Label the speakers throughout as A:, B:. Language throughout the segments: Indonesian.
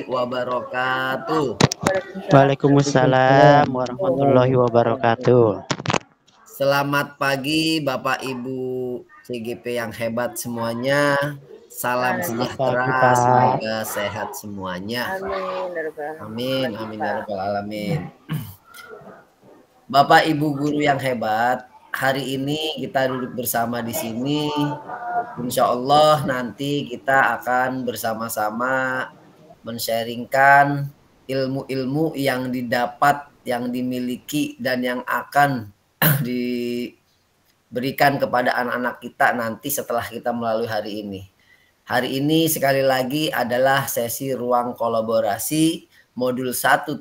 A: Wabarakatuh.
B: Waalaikumsalam warahmatullahi wabarakatuh.
A: Selamat pagi Bapak Ibu CGP yang hebat semuanya. Salam sejahtera, semoga sehat semuanya. Amin, amin ya rabbal alamin. Bapak Ibu guru yang hebat, hari ini kita duduk bersama di sini. Insya Allah nanti kita akan bersama-sama men-sharingkan ilmu-ilmu yang didapat, yang dimiliki, dan yang akan diberikan kepada anak-anak kita nanti setelah kita melalui hari ini. Hari ini sekali lagi adalah sesi ruang kolaborasi modul 1.3,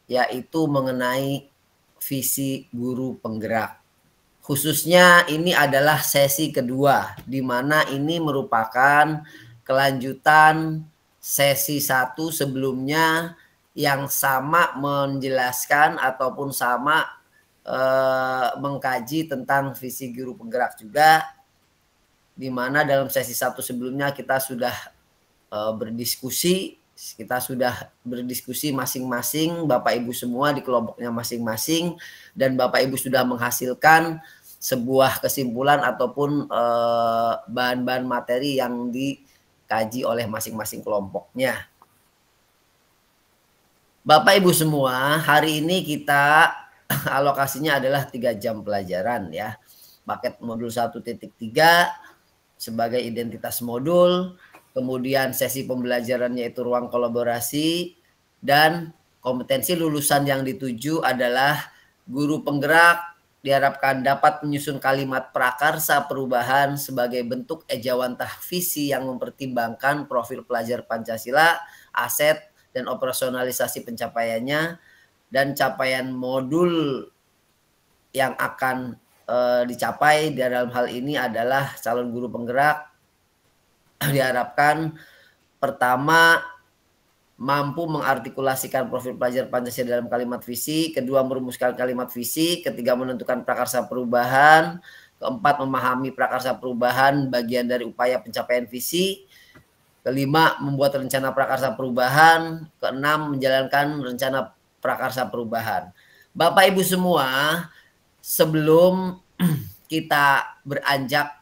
A: yaitu mengenai visi guru penggerak. Khususnya ini adalah sesi kedua, di mana ini merupakan kelanjutan sesi 1 sebelumnya yang sama menjelaskan ataupun sama mengkaji tentang visi guru penggerak juga, di mana dalam sesi 1 sebelumnya kita sudah berdiskusi masing-masing Bapak Ibu semua di kelompoknya masing-masing, dan Bapak Ibu sudah menghasilkan sebuah kesimpulan ataupun bahan-bahan materi yang dikaji oleh masing-masing kelompoknya. Bapak Ibu semua, hari ini kita alokasinya adalah 3 jam pelajaran ya. Paket modul 1.3 sebagai identitas modul, kemudian sesi pembelajarannya itu ruang kolaborasi, dan kompetensi lulusan yang dituju adalah guru penggerak diharapkan dapat menyusun kalimat prakarsa perubahan sebagai bentuk ejawantah visi yang mempertimbangkan profil pelajar Pancasila, aset, dan operasionalisasi pencapaiannya, dan capaian modul yang akan dicapai di dalam hal ini adalah calon guru penggerak diharapkan pertama mampu mengartikulasikan profil pelajar Pancasila dalam kalimat visi, kedua merumuskan kalimat visi, ketiga menentukan prakarsa perubahan, keempat memahami prakarsa perubahan bagian dari upaya pencapaian visi, kelima membuat rencana prakarsa perubahan, keenam menjalankan rencana prakarsa perubahan. Bapak Ibu semua, sebelum kita beranjak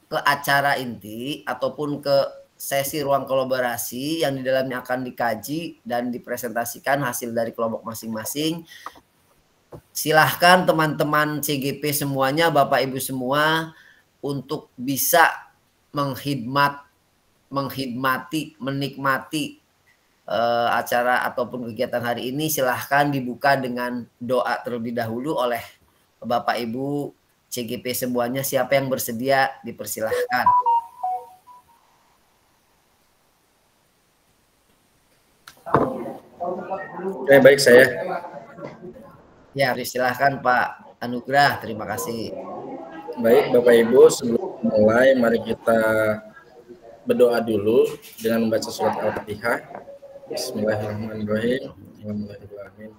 A: ke acara inti ataupun ke sesi ruang kolaborasi yang di dalamnya akan dikaji dan dipresentasikan hasil dari kelompok masing-masing, silahkan teman-teman CGP semuanya, Bapak Ibu semua, untuk bisa menikmati acara ataupun kegiatan hari ini. Silahkan dibuka dengan doa terlebih dahulu oleh Bapak Ibu CGP semuanya. Siapa yang bersedia dipersilahkan.
C: Oke, baik saya.
A: Ya, silahkan Pak Anugrah. Terima kasih.
C: Baik Bapak Ibu, sebelum mulai mari kita berdoa dulu dengan membaca surat Al-Fatihah. Bismillahirrahmanirrahim. Alhamdulillahirrahmanirrahim.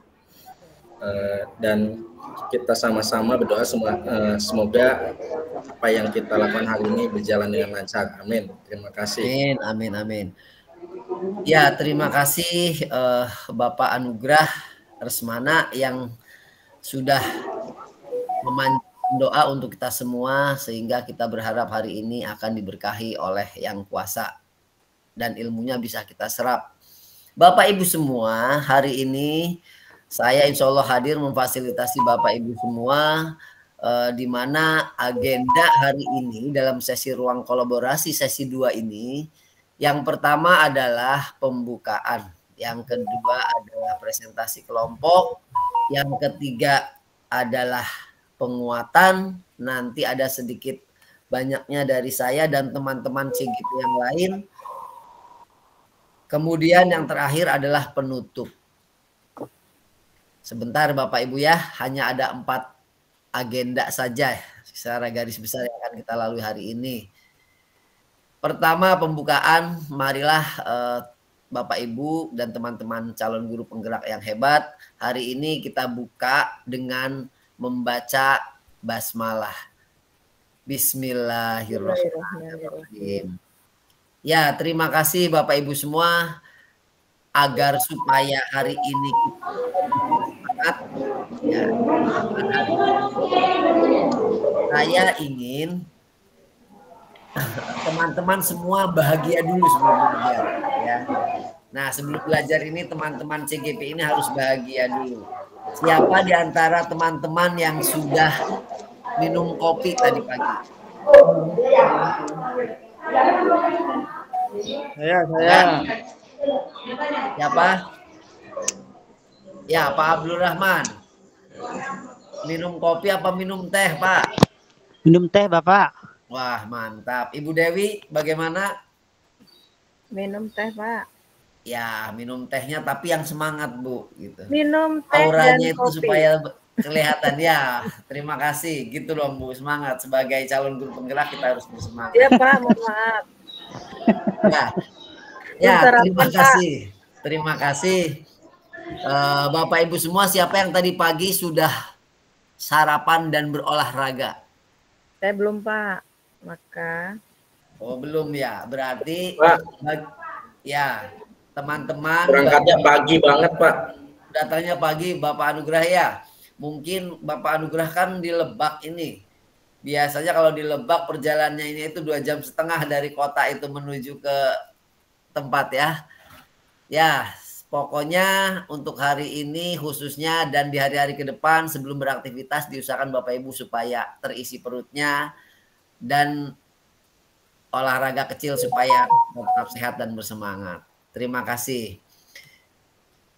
C: Dan kita sama-sama berdoa semoga apa yang kita lakukan hari ini berjalan dengan lancar. Amin. Terima kasih.
A: Amin, amin, amin. Ya, terima kasih Bapak Anugrah Resmana yang sudah memanjatkan doa untuk kita semua, sehingga kita berharap hari ini akan diberkahi oleh Yang Kuasa dan ilmunya bisa kita serap. Bapak Ibu semua, hari ini saya insya Allah hadir memfasilitasi Bapak Ibu semua, di mana agenda hari ini dalam sesi ruang kolaborasi sesi 2 ini, yang pertama adalah pembukaan, yang kedua adalah presentasi kelompok, yang ketiga adalah penguatan, nanti ada sedikit banyaknya dari saya dan teman-teman CGP yang lain. Kemudian yang terakhir adalah penutup. Sebentar Bapak Ibu ya, hanya ada 4 agenda saja secara garis besar yang akan kita lalui hari ini. Pertama pembukaan, marilah Bapak Ibu dan teman-teman calon guru penggerak yang hebat, hari ini kita buka dengan membaca basmalah. Bismillahirrahmanirrahim. Ya, terima kasih Bapak Ibu semua, agar supaya hari ini kita semangat ya. Saya ingin teman-teman semua bahagia dulu sebelum belajar ya. Nah, sebelum belajar ini teman-teman CGP ini harus bahagia dulu. Siapa di antara teman-teman yang sudah minum kopi tadi pagi?
D: Saya.
A: Siapa? Ya, Pak Abdul Rahman. Minum kopi apa minum teh, Pak?
B: Minum teh, Bapak.
A: Wah, mantap. Ibu Dewi, bagaimana?
E: Minum teh, Pak.
A: Ya, minum tehnya tapi yang semangat, Bu, gitu.
E: Minum teh
A: Auranya
E: dan
A: itu
E: kopi.
A: supaya kelihatan ya. Terima kasih. Gitu dong, Bu, semangat. Sebagai calon guru penggerak kita harus bersemangat.
E: Iya, Pak, mohon maaf.
A: Ya, terima kasih. Terima kasih. Bapak Ibu semua, siapa yang tadi pagi sudah sarapan dan berolahraga?
E: Saya belum, Pak. Maka.
A: Oh, belum ya. Berarti
C: Pak.
A: Ya, teman-teman.
C: Berangkatnya pagi banget, Pak.
A: Datangnya pagi, Bapak Anugrah ya. Mungkin Bapak Anugrah kan di Lebak ini. Biasanya kalau di Lebak perjalanannya ini itu 2,5 jam dari kota itu menuju ke tempat ya. Ya, pokoknya untuk hari ini khususnya dan di hari-hari ke depan sebelum beraktivitas diusahakan Bapak Ibu supaya terisi perutnya dan olahraga kecil supaya tetap sehat dan bersemangat. Terima kasih.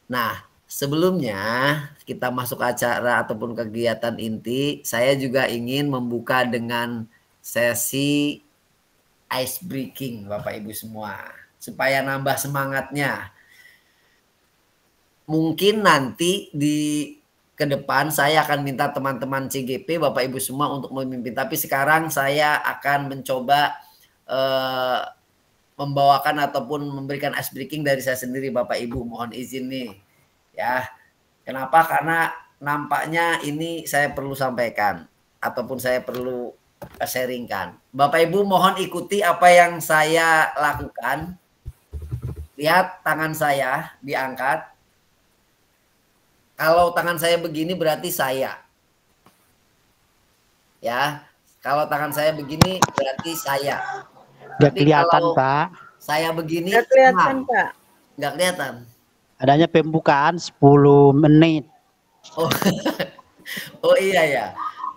A: Nah, sebelumnya kita masuk acara ataupun kegiatan inti, saya juga ingin membuka dengan sesi ice breaking Bapak Ibu semua, supaya nambah semangatnya. Mungkin nanti di ke depan saya akan minta teman-teman CGP Bapak Ibu semua untuk memimpin, tapi sekarang saya akan mencoba membawakan ataupun memberikan ice breaking dari saya sendiri Bapak Ibu, mohon izin nih ya. Kenapa? Karena nampaknya ini saya perlu sampaikan ataupun saya perlu sharingkan. Bapak Ibu mohon ikuti apa yang saya lakukan. Lihat tangan saya diangkat. Kalau tangan saya begini berarti saya. Ya, kalau tangan saya begini berarti saya.
B: Nggak kelihatan, Pak.
A: Saya begini.
E: Nggak kelihatan, Pak.
A: Nggak kelihatan.
B: Adanya pembukaan 10 menit.
A: Oh, oh iya ya.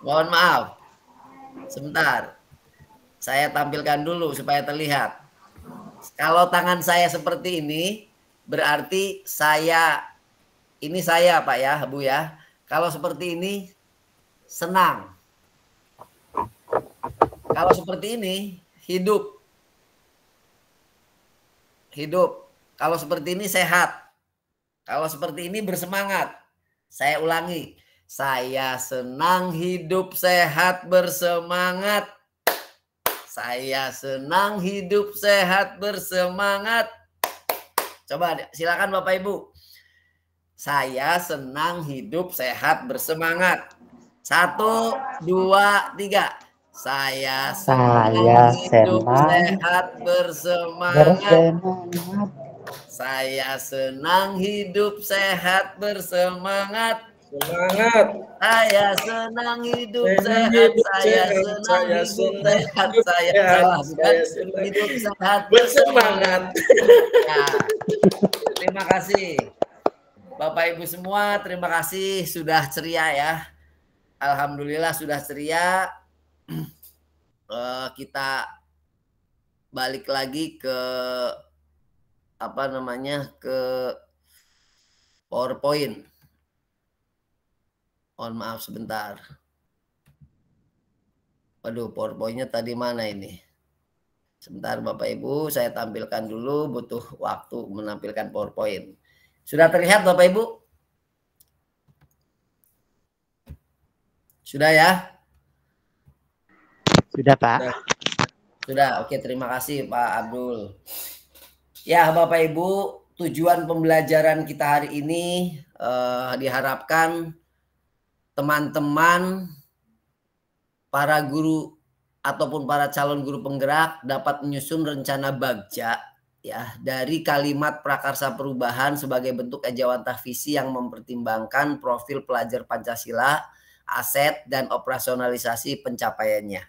A: Mohon maaf. Sebentar. Saya tampilkan dulu supaya terlihat. Kalau tangan saya seperti ini, berarti ini saya Pak ya, Bu ya. Kalau seperti ini, senang. Kalau seperti ini, hidup. Hidup. Kalau seperti ini, sehat. Kalau seperti ini, bersemangat. Saya ulangi. Saya senang, hidup, sehat, bersemangat. Saya senang, hidup, sehat, bersemangat. Coba silakan Bapak Ibu. Saya senang, hidup, sehat, bersemangat. 1, 2, 3. Saya senang, hidup, sehat, bersemangat. Saya senang, hidup, sehat, bersemangat.
C: Semangat.
A: Saya senang, hidup, sehat. Saya senang, hidup, sehat. Saya senang, hidup, sehat,
C: bersemangat.
A: Ya. Terima kasih. Bapak Ibu semua, terima kasih sudah ceria ya. Alhamdulillah sudah ceria. Kita balik lagi ke ke PowerPoint. Mohon maaf sebentar. Waduh, PowerPoint-nya tadi mana ini? Sebentar Bapak Ibu, saya tampilkan dulu, butuh waktu menampilkan PowerPoint. Sudah terlihat Bapak Ibu? Sudah ya?
B: Sudah, Pak.
A: Sudah, oke, terima kasih Pak Abdul. Ya Bapak Ibu, tujuan pembelajaran kita hari ini diharapkan teman-teman para guru ataupun para calon guru penggerak dapat menyusun rencana bagja ya dari kalimat prakarsa perubahan sebagai bentuk ejawantah visi yang mempertimbangkan profil pelajar Pancasila, aset dan operasionalisasi pencapaiannya.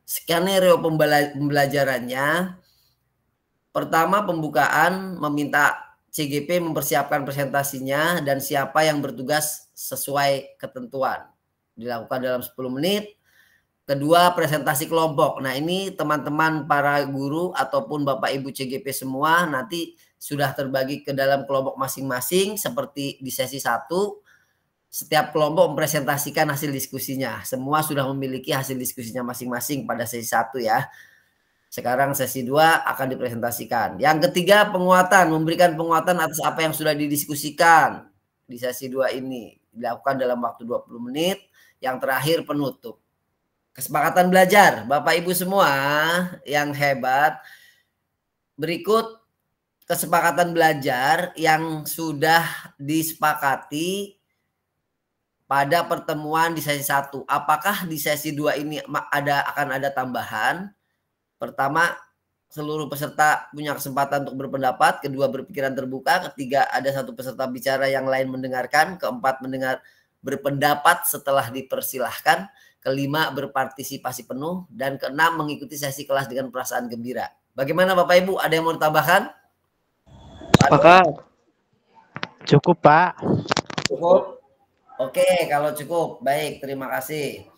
A: Skenario pembelajarannya, pertama pembukaan meminta CGP mempersiapkan presentasinya dan siapa yang bertugas sesuai ketentuan. Dilakukan dalam 10 menit. Kedua, presentasi kelompok. Nah, ini teman-teman para guru ataupun Bapak Ibu CGP semua nanti sudah terbagi ke dalam kelompok masing-masing seperti di sesi 1. Setiap kelompok mempresentasikan hasil diskusinya. Semua sudah memiliki hasil diskusinya masing-masing pada sesi 1 ya. Sekarang sesi 2 akan dipresentasikan. Yang ketiga, penguatan. Memberikan penguatan atas apa yang sudah didiskusikan di sesi 2 ini. Dilakukan dalam waktu 20 menit. Yang terakhir, penutup. Kesepakatan belajar. Bapak Ibu semua yang hebat. Berikut kesepakatan belajar yang sudah disepakati pada pertemuan di sesi 1. Apakah di sesi 2 ini akan ada tambahan? Pertama, seluruh peserta punya kesempatan untuk berpendapat. Kedua, berpikiran terbuka. Ketiga, ada satu peserta bicara yang lain mendengarkan. Keempat, berpendapat setelah dipersilahkan. Kelima, berpartisipasi penuh. Dan keenam, mengikuti sesi kelas dengan perasaan gembira. Bagaimana Bapak Ibu? Ada yang mau ditambahkan?
B: Sepakat. Cukup, Pak.
A: Cukup. Oke, kalau cukup. Baik, terima kasih.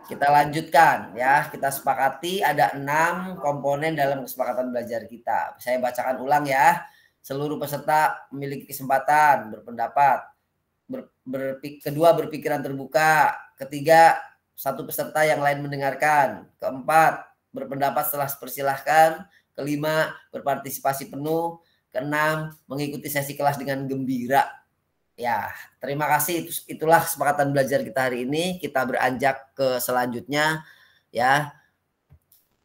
A: Kita lanjutkan ya. Kita sepakati ada 6 komponen dalam kesepakatan belajar kita. Saya bacakan ulang ya. Seluruh peserta memiliki kesempatan berpendapat. Kedua, berpikiran terbuka. Ketiga, satu peserta yang lain mendengarkan. Keempat, berpendapat setelah dipersilahkan. Kelima, berpartisipasi penuh. Keenam, mengikuti sesi kelas dengan gembira. Ya, terima kasih. Itulah kesepakatan belajar kita hari ini. Kita beranjak ke selanjutnya ya.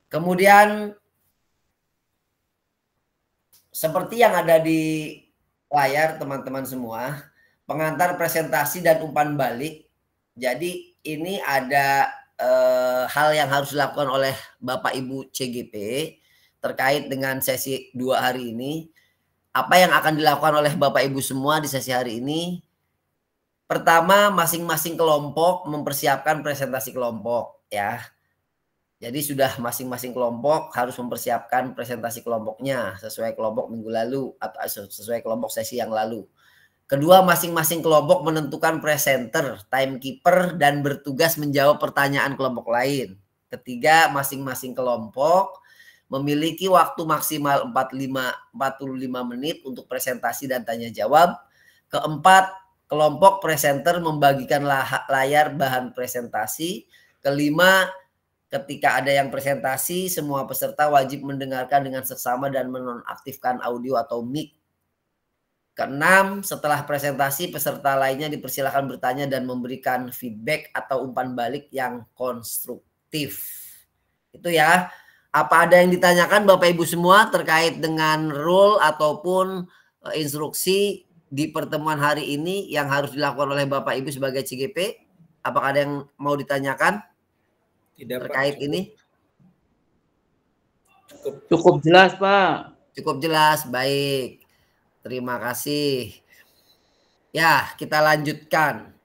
A: Kemudian seperti yang ada di layar teman-teman semua, pengantar presentasi dan umpan balik. Jadi ini ada hal yang harus dilakukan oleh Bapak Ibu CGP terkait dengan sesi 2 hari ini. Apa yang akan dilakukan oleh Bapak Ibu semua di sesi hari ini? Pertama, masing-masing kelompok mempersiapkan presentasi kelompok ya. Jadi sudah masing-masing kelompok harus mempersiapkan presentasi kelompoknya sesuai kelompok minggu lalu atau sesuai kelompok sesi yang lalu. Kedua, masing-masing kelompok menentukan presenter, timekeeper, dan bertugas menjawab pertanyaan kelompok lain. Ketiga, masing-masing kelompok memiliki waktu maksimal 45 menit untuk presentasi dan tanya jawab. Keempat, kelompok presenter membagikan layar bahan presentasi. Kelima, ketika ada yang presentasi, semua peserta wajib mendengarkan dengan seksama dan menonaktifkan audio atau mic. Keenam, setelah presentasi, peserta lainnya dipersilakan bertanya dan memberikan feedback atau umpan balik yang konstruktif. Itu ya. Apa ada yang ditanyakan Bapak Ibu semua terkait dengan rule ataupun instruksi di pertemuan hari ini yang harus dilakukan oleh Bapak Ibu sebagai CGP? Apakah ada yang mau ditanyakan terkait ini?
D: Cukup jelas, Pak.
A: Cukup jelas, baik. Terima kasih. Ya, kita lanjutkan.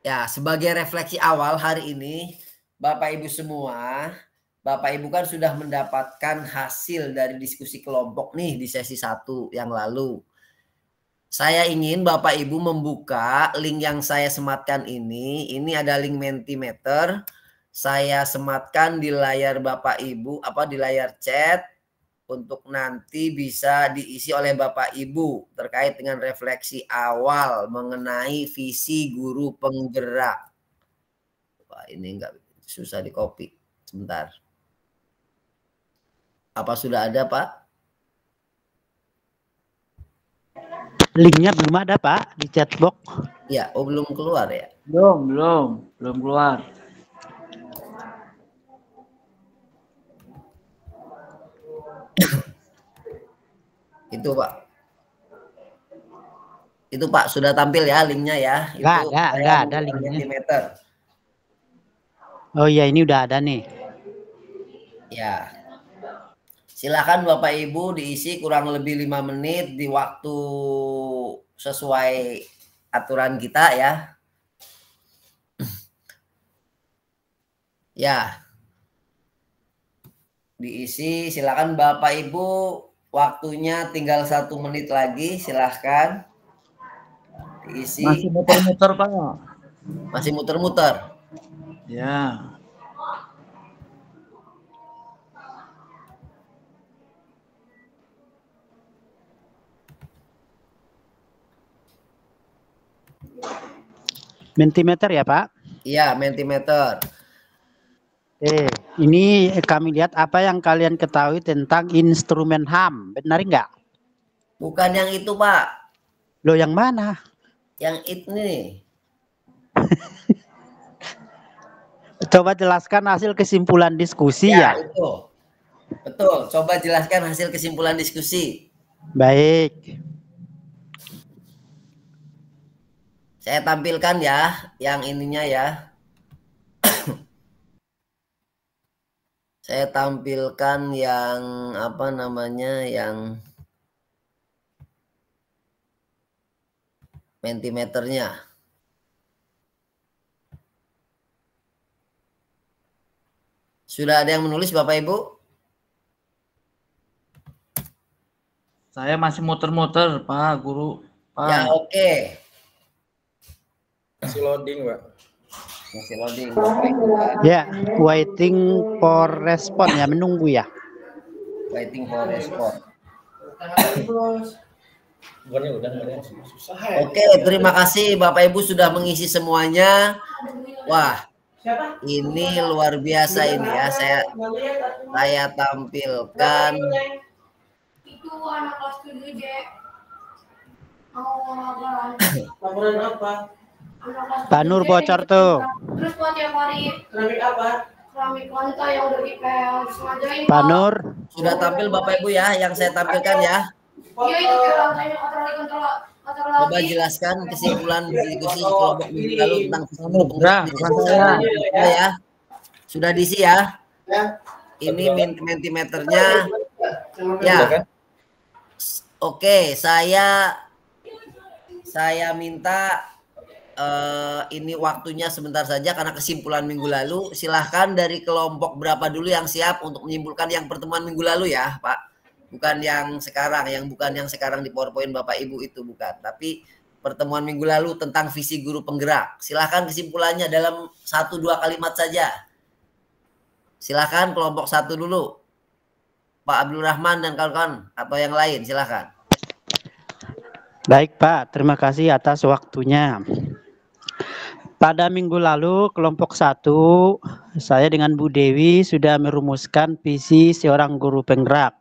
A: Ya, sebagai refleksi awal hari ini, Bapak Ibu semua, Bapak Ibu kan sudah mendapatkan hasil dari diskusi kelompok nih di sesi 1 yang lalu. Saya ingin Bapak Ibu membuka link yang saya sematkan ini. Ini ada link Mentimeter. Saya sematkan di layar Bapak Ibu, di layar chat untuk nanti bisa diisi oleh Bapak Ibu terkait dengan refleksi awal mengenai visi guru penggerak. Wah, ini enggak susah di copy. Sebentar. Apa sudah ada, Pak?
B: Linknya belum ada, Pak, di chatbox.
A: Ya, belum keluar ya?
D: Belum keluar.
A: Itu, Pak. Itu, Pak, sudah tampil ya linknya ya?
B: Enggak ada linknya.
A: Mentimeter.
B: Oh iya, ini udah ada nih.
A: Ya. Silakan Bapak Ibu diisi kurang lebih 5 menit di waktu sesuai aturan kita ya. Ya. Diisi, silakan Bapak Ibu, waktunya tinggal 1 menit lagi, silahkan diisi.
D: Masih muter-muter Pak.
A: Masih muter-muter.
D: Ya.
B: Mentimeter ya Pak?
A: Iya, mentimeter.
B: Ini kami lihat apa yang kalian ketahui tentang instrumen HAM, benar nggak?
A: Bukan yang itu Pak.
B: Loh yang mana?
A: Yang ini.
B: Coba jelaskan hasil kesimpulan diskusi ya.
A: Itu. Betul, coba jelaskan hasil kesimpulan diskusi.
B: Baik.
A: Saya tampilkan ya, yang ininya ya. Saya tampilkan yang apa namanya, yang mentimeternya. Sudah ada yang menulis Bapak Ibu?
D: Saya masih muter-muter Pak Guru. Pak.
A: Ya oke.
C: Masih loading, Pak.
A: Masih loading.
B: Ya, waiting for respon ya, menunggu ya.
A: Waiting for response.
C: Bukannya udah susah.
A: Oke, terima kasih Bapak Ibu sudah mengisi semuanya. Wah, ini luar biasa ini ya. Saya tampilkan.
F: Itu anak kelas 7 J. Mau
G: Laporan apa?
B: Pak Nur bocor tuh.
F: Terus buat tiap hari
G: Keramik apa?
F: keramik lantai yang udah dipel disengajain
B: Pak Nur.
A: Sudah tampil Bapak Ibu ya, yang saya tampilkan ya.
F: Iya itu kayak lantainya kotor lagi.
A: Coba jelaskan kesimpulan diskusi kelompok minggu lalu tentang ya. Sudah diisi ya. Ini mentimeternya. Ya. Oke, saya minta ini waktunya sebentar saja karena kesimpulan minggu lalu. Silahkan dari kelompok berapa dulu yang siap untuk menyimpulkan yang pertemuan minggu lalu ya, Pak. Bukan yang sekarang, bukan yang sekarang di PowerPoint Bapak Ibu itu bukan, tapi pertemuan minggu lalu tentang visi guru penggerak. Silahkan kesimpulannya dalam 1-2 kalimat saja. Silahkan kelompok 1 dulu. Pak Abdul Rahman dan kawan-kawan atau yang lain, silahkan.
B: Baik Pak, terima kasih atas waktunya. Pada minggu lalu kelompok 1 saya dengan Bu Dewi sudah merumuskan visi seorang guru penggerak,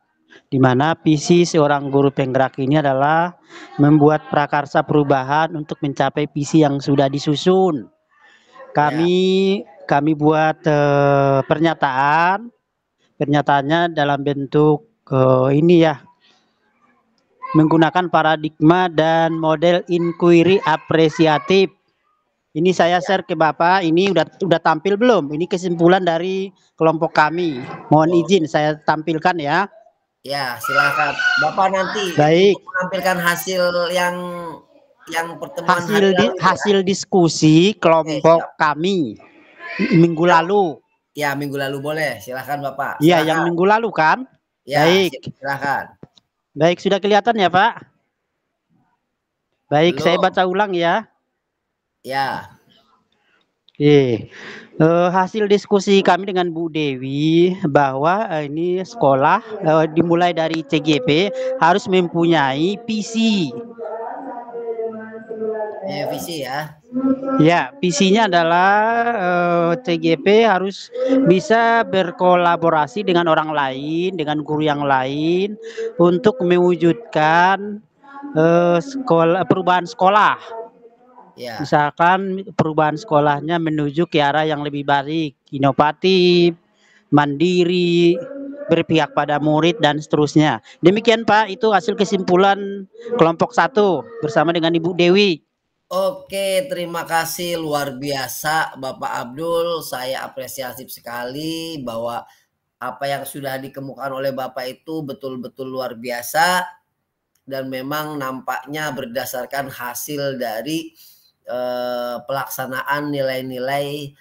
B: di mana visi seorang guru penggerak ini adalah membuat prakarsa perubahan untuk mencapai visi yang sudah disusun. Kami buat pernyataannya dalam bentuk ini ya, menggunakan paradigma dan model inquiry apresiatif. Ini saya share ke Bapak, ini udah tampil belum? Ini kesimpulan dari kelompok kami. Mohon izin saya tampilkan ya.
A: Ya, silakan. Bapak nanti menampilkan hasil yang pertemuan
B: hasil diskusi kelompok kami minggu lalu.
A: Ya, minggu lalu boleh. Silakan Bapak.
B: Iya, yang minggu lalu kan?
A: Ya,
B: baik.
A: Silakan.
B: Baik, sudah kelihatan ya, Pak? Baik, saya baca ulang ya.
A: Ya.
B: Hasil diskusi kami dengan Bu Dewi bahwa ini sekolah dimulai dari CGP harus mempunyai visi.
A: Visi ya.
B: Ya, visinya adalah CGP harus bisa berkolaborasi dengan orang lain, dengan guru yang lain untuk mewujudkan perubahan sekolah. Ya. Misalkan perubahan sekolahnya menuju ke arah yang lebih baik, inovatif, mandiri, berpihak pada murid dan seterusnya. Demikian Pak, itu hasil kesimpulan kelompok 1 bersama dengan Ibu Dewi.
A: Oke, terima kasih luar biasa Bapak Abdul. Saya apresiasi sekali bahwa apa yang sudah dikemukakan oleh Bapak itu betul-betul luar biasa dan memang nampaknya berdasarkan hasil dari pelaksanaan nilai-nilai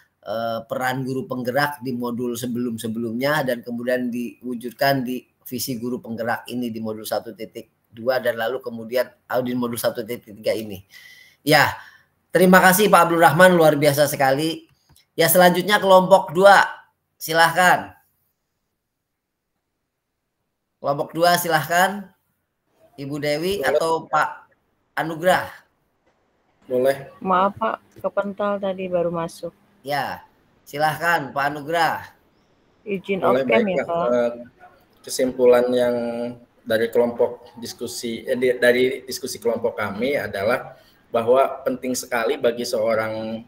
A: peran guru penggerak di modul sebelum-sebelumnya dan kemudian diwujudkan di visi guru penggerak ini di modul 1.2 dan lalu kemudian di modul 1.3 ini. Ya, terima kasih Pak Abdul Rahman, luar biasa sekali. Ya, selanjutnya kelompok 2. Silahkan. Kelompok 2 silahkan. Ibu Dewi atau Pak Anugrah.
C: Boleh.
E: Maaf Pak, kepental tadi baru masuk.
A: Ya, silahkan Pak Anugrah.
E: Izin
C: Boleh,
E: off-cam
C: baik,
E: ya Pak.
C: kesimpulan yang dari kelompok diskusi dari diskusi kelompok kami adalah bahwa penting sekali bagi seorang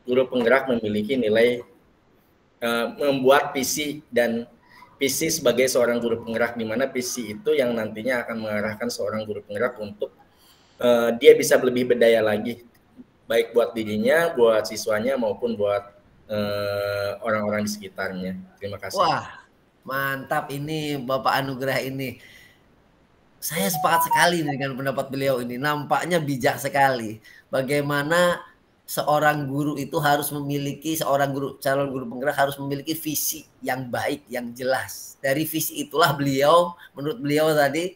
C: guru penggerak memiliki nilai membuat visi dan visi sebagai seorang guru penggerak, di mana visi itu yang nantinya akan mengarahkan seorang guru penggerak untuk dia bisa lebih berdaya lagi, baik buat dirinya, buat siswanya maupun buat orang-orang di sekitarnya. Terima kasih.
A: Wah, mantap ini Bapak Anugrah ini. Saya sepakat sekali dengan pendapat beliau ini. Nampaknya bijak sekali. Bagaimana seorang guru itu harus memiliki, seorang guru, calon guru penggerak harus memiliki visi yang baik, yang jelas. Dari visi itulah beliau, menurut beliau tadi,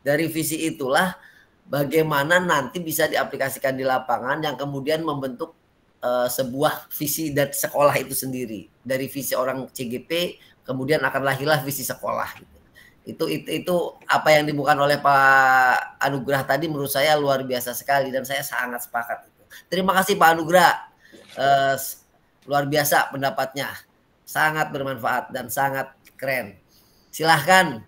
A: dari visi itulah bagaimana nanti bisa diaplikasikan di lapangan yang kemudian membentuk sebuah visi dan sekolah itu sendiri. Dari visi orang CGP, kemudian akan lahirlah visi sekolah. Itu apa yang dibuka oleh Pak Anugrah tadi menurut saya luar biasa sekali dan saya sangat sepakat. Terima kasih Pak Anugrah, luar biasa pendapatnya, sangat bermanfaat dan sangat keren. Silahkan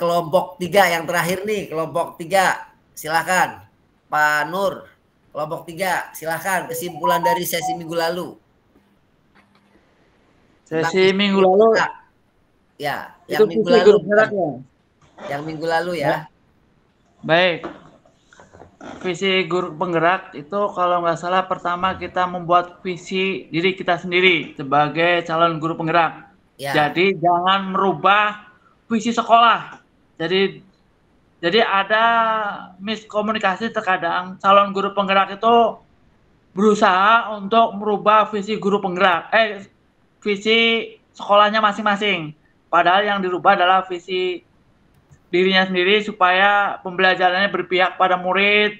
A: kelompok 3 yang terakhir nih, kelompok 3 silahkan Pak Nur, kelompok 3 silahkan kesimpulan dari sesi minggu lalu.
D: Sesi minggu lalu.
A: Ya,
D: Itu
A: yang minggu
D: visi
A: lalu.
D: guru penggerak ya?
A: Yang minggu lalu ya.
D: Baik. Visi guru penggerak itu kalau nggak salah pertama kita membuat visi diri kita sendiri sebagai calon guru penggerak.
A: Ya.
D: Jadi jangan merubah visi sekolah. Jadi ada miskomunikasi terkadang calon guru penggerak itu berusaha untuk merubah visi guru penggerak, visi sekolahnya masing-masing. Padahal yang dirubah adalah visi dirinya sendiri supaya pembelajarannya berpihak pada murid,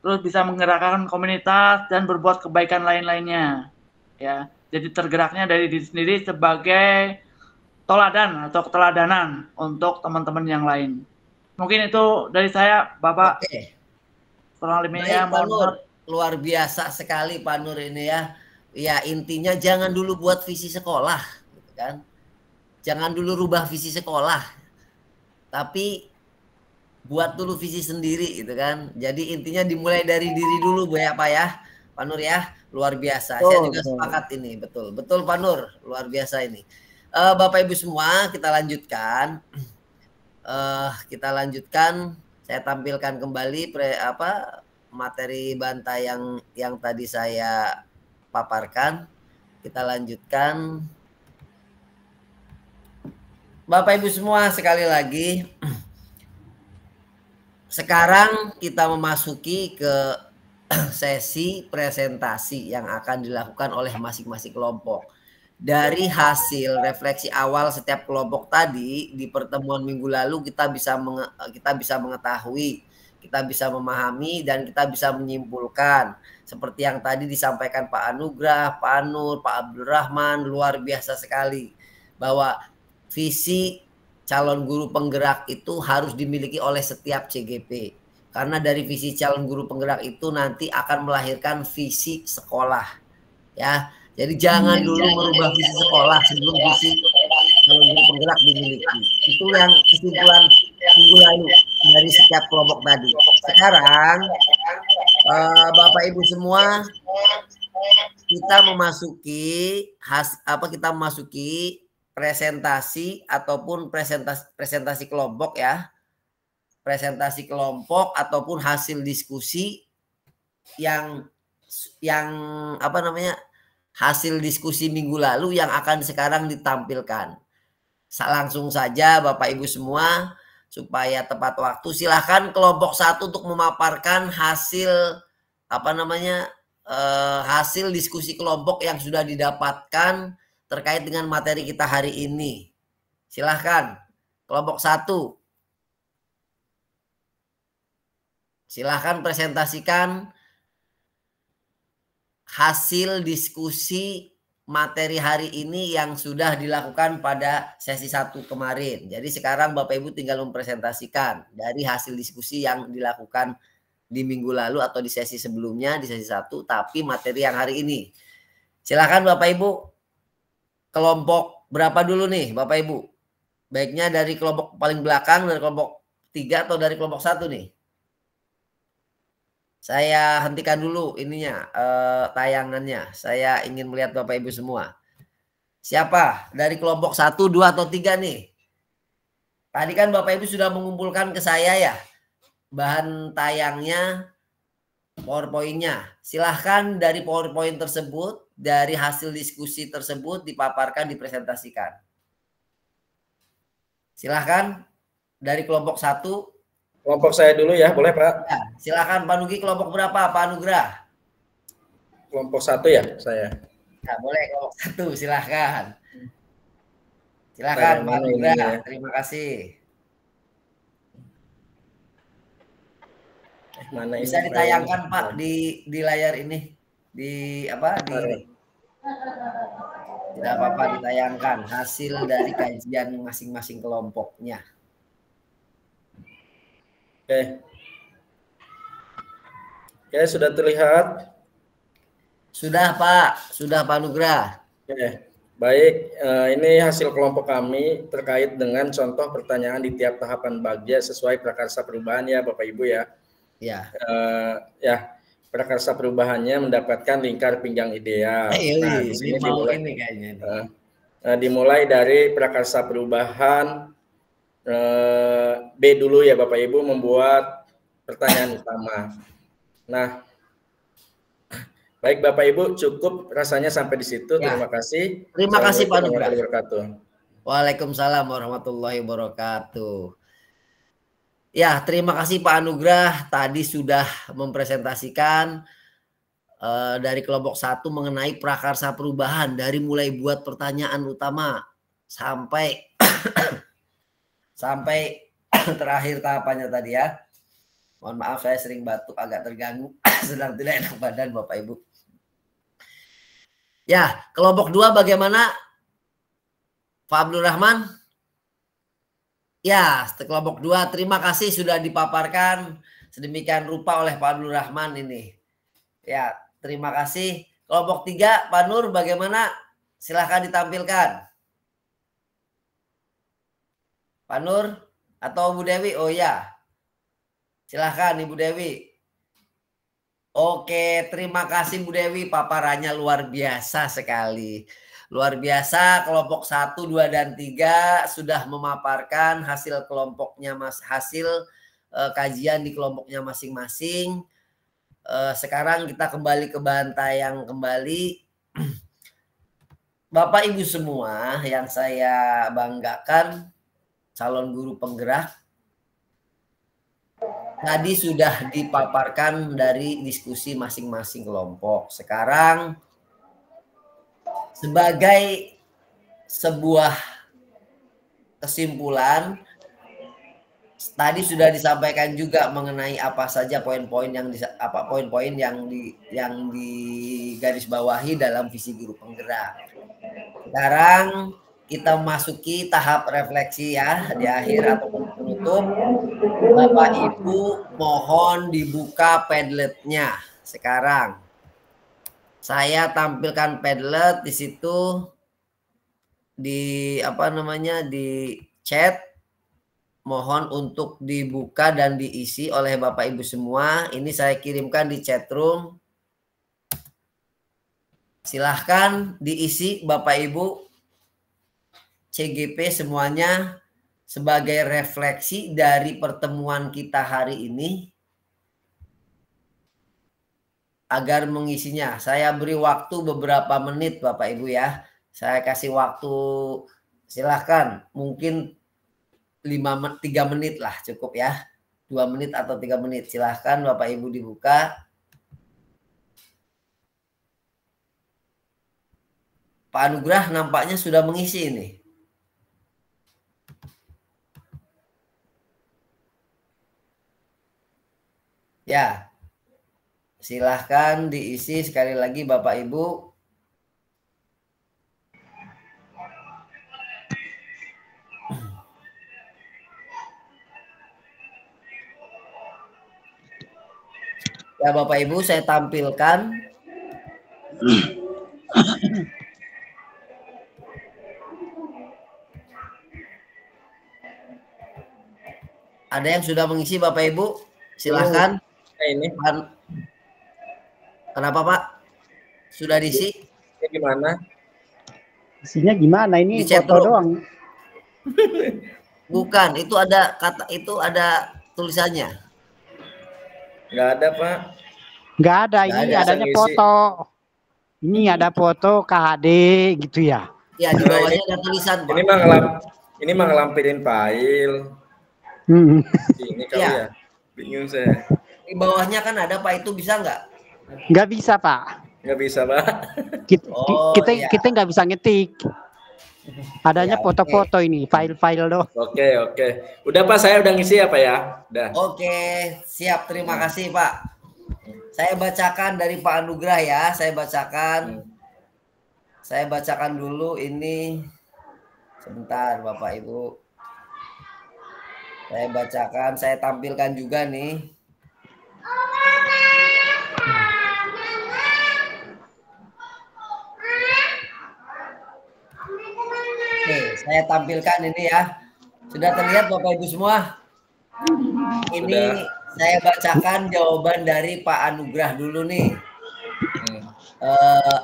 D: terus bisa menggerakkan komunitas dan berbuat kebaikan lain-lainnya. Ya, jadi tergeraknya dari diri sendiri sebagai toladan atau keteladanan untuk teman-teman yang lain. Mungkin itu dari saya, Bapak.
A: Oke.
D: Kurang lebihnya
A: Pak Nur, luar biasa sekali Pak Nur ini ya. Ya intinya jangan dulu buat visi sekolah, gitu kan? Jangan dulu rubah visi sekolah, tapi buat dulu visi sendiri gitu kan. Jadi intinya dimulai dari diri dulu Bu ya Pak ya, Pak Nur ya, luar biasa. Saya juga sepakat ini, betul Pak Nur, luar biasa ini. Bapak Ibu semua kita lanjutkan, saya tampilkan kembali materi bantai yang tadi saya paparkan. Kita lanjutkan. Bapak Ibu semua sekali lagi, sekarang kita memasuki ke sesi presentasi yang akan dilakukan oleh masing-masing kelompok. Dari hasil refleksi awal setiap kelompok tadi di pertemuan minggu lalu kita bisa mengetahui, kita bisa memahami dan kita bisa menyimpulkan seperti yang tadi disampaikan Pak Anugrah, Pak Nur, Pak Abdul Rahman, luar biasa sekali bahwa visi calon guru penggerak itu harus dimiliki oleh setiap CGP. Karena dari visi calon guru penggerak itu nanti akan melahirkan visi sekolah. Ya, jadi jangan dulu merubah visi sekolah sebelum visi calon guru penggerak dimiliki. Itu yang kesimpulan minggu lalu dari setiap kelompok tadi. Sekarang Bapak Ibu semua kita memasuki presentasi ataupun presentasi kelompok ya. Presentasi kelompok ataupun hasil diskusi yang apa namanya, hasil diskusi minggu lalu yang akan sekarang ditampilkan. Langsung saja Bapak Ibu semua, supaya tepat waktu, silahkan kelompok 1 untuk memaparkan hasil apa namanya, hasil diskusi kelompok yang sudah didapatkan terkait dengan materi kita hari ini. Silahkan kelompok 1. Silahkan presentasikan hasil diskusi materi hari ini yang sudah dilakukan pada sesi 1 kemarin. Jadi sekarang Bapak Ibu tinggal mempresentasikan dari hasil diskusi yang dilakukan di minggu lalu atau di sesi sebelumnya, di sesi 1, tapi materi yang hari ini. Silahkan Bapak Ibu, kelompok berapa dulu nih Bapak Ibu? Baiknya dari kelompok paling belakang, dari kelompok 3 atau dari kelompok 1 nih? Saya hentikan dulu ininya, tayangannya. Saya ingin melihat Bapak Ibu semua. Siapa dari kelompok 1, 2, atau 3 nih? Tadi kan Bapak Ibu sudah mengumpulkan ke saya ya, bahan tayangnya, PowerPoint-nya. Silahkan dari PowerPoint tersebut, dari hasil diskusi tersebut dipaparkan, dipresentasikan. Silahkan dari kelompok 1.
C: Kelompok saya dulu ya, boleh Pak?
A: Ya, silakan Pak Nugi, kelompok berapa Pak Anugrah?
C: Kelompok 1 ya saya.
A: Ya, boleh kelompok 1, silahkan. Silahkan Pak Anugrah, ya. Terima kasih.
C: Mana
A: bisa ini ditayangkan Pak di layar ini, di apa di ini. Tidak apa-apa, ditayangkan hasil dari kajian masing-masing kelompoknya.
C: Oke, sudah terlihat?
A: Sudah Pak, sudah Pak Nugrah.
C: Oke, baik. Ini hasil kelompok kami terkait dengan contoh pertanyaan di tiap tahapan bagja sesuai prakarsa perubahan ya Bapak Ibu ya.
A: Ya.
C: Ya, prakarsa perubahannya mendapatkan lingkar pinggang ideal. Nah, di sini dimulai,
A: ini kayaknya.
C: Dimulai dari prakarsa perubahan. B dulu ya Bapak Ibu membuat pertanyaan utama. Nah, baik Bapak Ibu, cukup rasanya sampai di situ. Ya. Terima kasih.
A: Terima kasih Pak Nugrah. Waalaikumsalam warahmatullahi wabarakatuh. Ya, terima kasih Pak Anugrah. Tadi sudah mempresentasikan dari kelompok 1 mengenai prakarsa perubahan, dari mulai buat pertanyaan utama sampai sampai terakhir tahapannya tadi ya. Mohon maaf saya sering batuk, agak terganggu, sedang tidak enak badan Bapak Ibu. Ya, kelompok 2 bagaimana Pak Abdul Rahman? Ya, kelompok 2 terima kasih sudah dipaparkan sedemikian rupa oleh Pak Abdul Rahman ini. Ya, terima kasih. Kelompok 3 Pak Nur bagaimana? Silahkan ditampilkan. Pak Nur atau Bu Dewi? Oh ya, silahkan Ibu Dewi. Oke, terima kasih Bu Dewi, paparannya luar biasa sekali. Luar biasa, kelompok 1, 2, dan 3 sudah memaparkan hasil kelompoknya, hasil kajian di kelompoknya masing-masing. Sekarang kita kembali ke bahan tayang kembali. Bapak Ibu semua yang saya banggakan, calon guru penggerak, tadi sudah dipaparkan dari diskusi masing-masing kelompok. Sekarang sebagai sebuah kesimpulan, tadi sudah disampaikan juga mengenai apa saja poin-poin yang digarisbawahi dalam visi guru penggerak. Sekarang kita masuki tahap refleksi ya di akhir atau penutup. Bapak Ibu mohon dibuka Padlet-nya. Sekarang saya tampilkan Padlet di situ di di chat. Mohon untuk dibuka dan diisi oleh Bapak Ibu semua. Ini saya kirimkan di chat room. Silahkan diisi Bapak Ibu. CGP semuanya sebagai refleksi dari pertemuan kita hari ini. agar mengisinya. Saya beri waktu beberapa menit Bapak Ibu ya. Saya kasih waktu, silahkan mungkin 3 menit lah cukup ya. 2 menit atau 3 menit. Silahkan Bapak Ibu dibuka. Pak Anugrah nampaknya sudah mengisi ini. Ya, silahkan diisi sekali lagi Bapak Ibu. Ya Bapak Ibu, saya tampilkan. Ada yang sudah mengisi Bapak Ibu? Silahkan.
C: Ini
A: Kenapa Pak? Sudah diisi?
C: gimana?
B: Isinya gimana? Ini
A: Di chat
B: foto
A: room.
B: doang.
A: Bukan, itu ada kata, itu ada tulisannya.
C: Nggak ada, Pak.
B: Nggak ada,
A: Nggak
B: ini
A: ada,
B: adanya
C: ngisi.
B: foto. Ini ada foto KHD gitu ya.
A: Ya, di bawahnya ada tulisan Pak.
C: Ini mah ngelampirin file.
B: Hmm.
C: Ini kali
A: Iya.
C: ya. Bingung saya.
A: Di bawahnya kan ada Pak, itu bisa nggak?
B: Nggak bisa Pak.
C: Nggak bisa, Pak.
B: Kita
A: Oh,
B: kita,
A: iya.
B: kita nggak bisa ngetik. Adanya
A: Ya,
B: foto-foto ini, file-file doang.
C: Oke. Udah Pak, saya udah ngisi ya Pak ya? Udah.
A: Oke, siap. Terima kasih Pak. Saya bacakan dari Pak Anugrah ya. Saya bacakan. Saya bacakan dulu ini. Sebentar Bapak Ibu. Saya bacakan, saya tampilkan juga nih. Oke, saya tampilkan ini ya. Sudah terlihat Bapak Ibu semua? Ini saya bacakan jawaban dari Pak Anugrah dulu nih.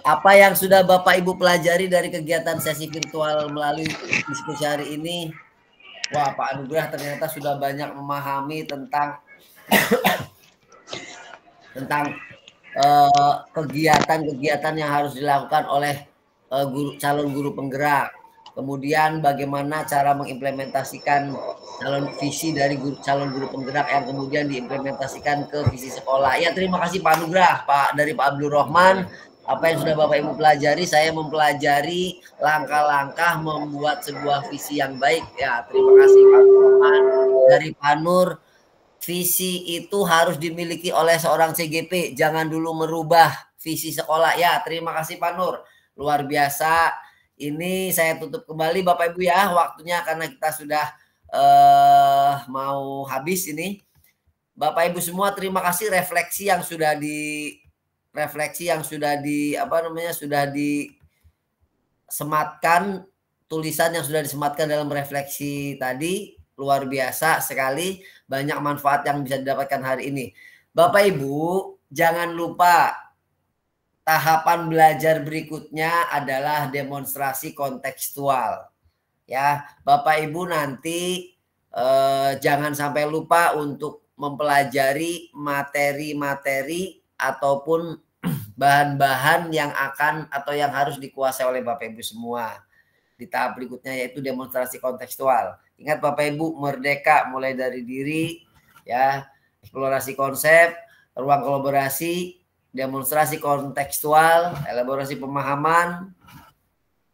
A: Apa yang sudah Bapak Ibu pelajari dari kegiatan sesi virtual melalui diskusi hari ini? Wah, Pak Anugrah ternyata sudah banyak memahami tentang kegiatan-kegiatan yang harus dilakukan oleh calon guru penggerak. Kemudian bagaimana cara mengimplementasikan visi dari calon guru penggerak yang kemudian diimplementasikan ke visi sekolah. Ya, terima kasih Pak Anugrah, dari Pak Abdul Rahman. Apa yang sudah Bapak Ibu pelajari, saya mempelajari langkah-langkah membuat sebuah visi yang baik. Ya, terima kasih Pak Abdul Rahman. Dari Pak Nur, visi itu harus dimiliki oleh seorang CGP. Jangan dulu merubah visi sekolah. Ya, terima kasih Pak Nur. Luar biasa. Ini saya tutup kembali Bapak Ibu ya, waktunya karena kita sudah mau habis ini. Bapak Ibu semua terima kasih refleksi yang sudah disematkan, tulisan yang sudah disematkan dalam refleksi tadi luar biasa sekali, banyak manfaat yang bisa didapatkan hari ini. Bapak Ibu jangan lupa tahapan belajar berikutnya adalah demonstrasi kontekstual. Ya, Bapak Ibu nanti jangan sampai lupa untuk mempelajari materi-materi ataupun bahan-bahan yang akan atau yang harus dikuasai oleh Bapak Ibu semua di tahap berikutnya, yaitu demonstrasi kontekstual. Ingat Bapak Ibu, merdeka mulai dari diri, ya, eksplorasi konsep, ruang kolaborasi, demonstrasi kontekstual, elaborasi pemahaman,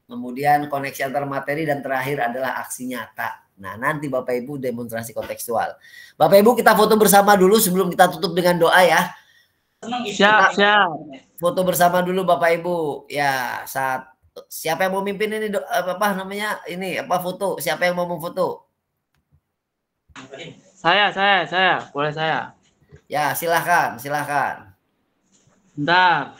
A: kemudian koneksi antar materi, dan terakhir adalah aksi nyata. Nah, nanti Bapak Ibu demonstrasi kontekstual. Bapak Ibu kita foto bersama dulu sebelum kita tutup dengan doa ya.
D: Siap.
A: Foto bersama dulu Bapak Ibu. Ya, siapa yang mau mimpin ini foto? Siapa yang mau memfoto?
D: Saya. Boleh saya?
A: Ya, silahkan.
D: Bentar.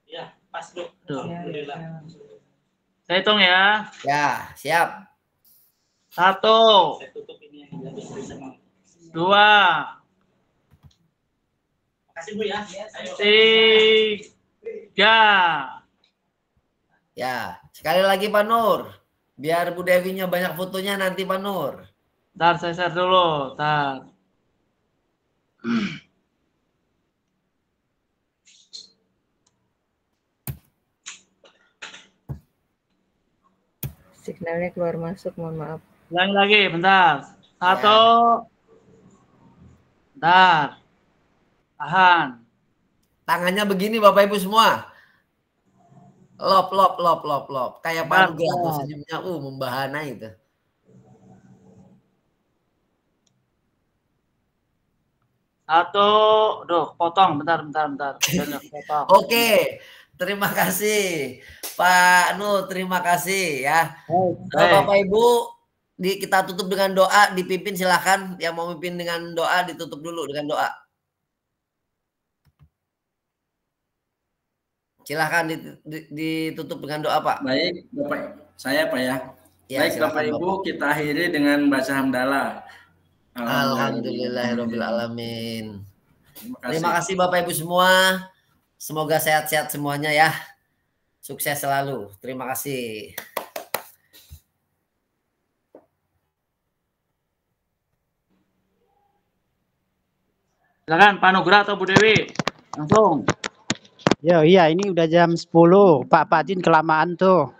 G: Ya, pas dulu.
D: Alhamdulillah. Saya hitung ya.
A: Ya, siap.
D: 1,
G: Saya tutup ini yang habis sama.
D: 2,
G: Makasih Bu ya.
D: 3.
A: Ya, sekali lagi Pak Nur. Biar Bu Dewinya banyak fotonya nanti Pak Nur.
D: Ntar saya share dulu. Ntar.
E: Signalnya keluar masuk, mohon maaf.
D: Ulangi lagi, bentar. Satu. Bentar. Tahan.
A: Tangannya begini Bapak Ibu semua. Lop. Kayak Pak Nugra tuh senyumnya membahana itu.
D: Satu. Potong. Bentar. Potong.
A: Oke. Terima kasih Pak Nu, terima kasih ya. Bapak Ibu, kita tutup dengan doa, dipimpin silakan. Yang mau mimpin dengan doa ditutup dulu dengan doa. Silahkan ditutup dengan doa Pak.
C: Baik Bapak, saya Pak ya. Baik Bapak Ibu, kita akhiri dengan baca hamdalah.
A: Alhamdulillahirabbil alamin. Terima kasih Bapak Ibu semua. Semoga sehat-sehat semuanya ya. Sukses selalu. Terima kasih.
D: Silakan Pak Nugra atau Bu Dewi. Langsung.
B: Iya, ini udah jam 10. Pak Jin kelamaan tuh.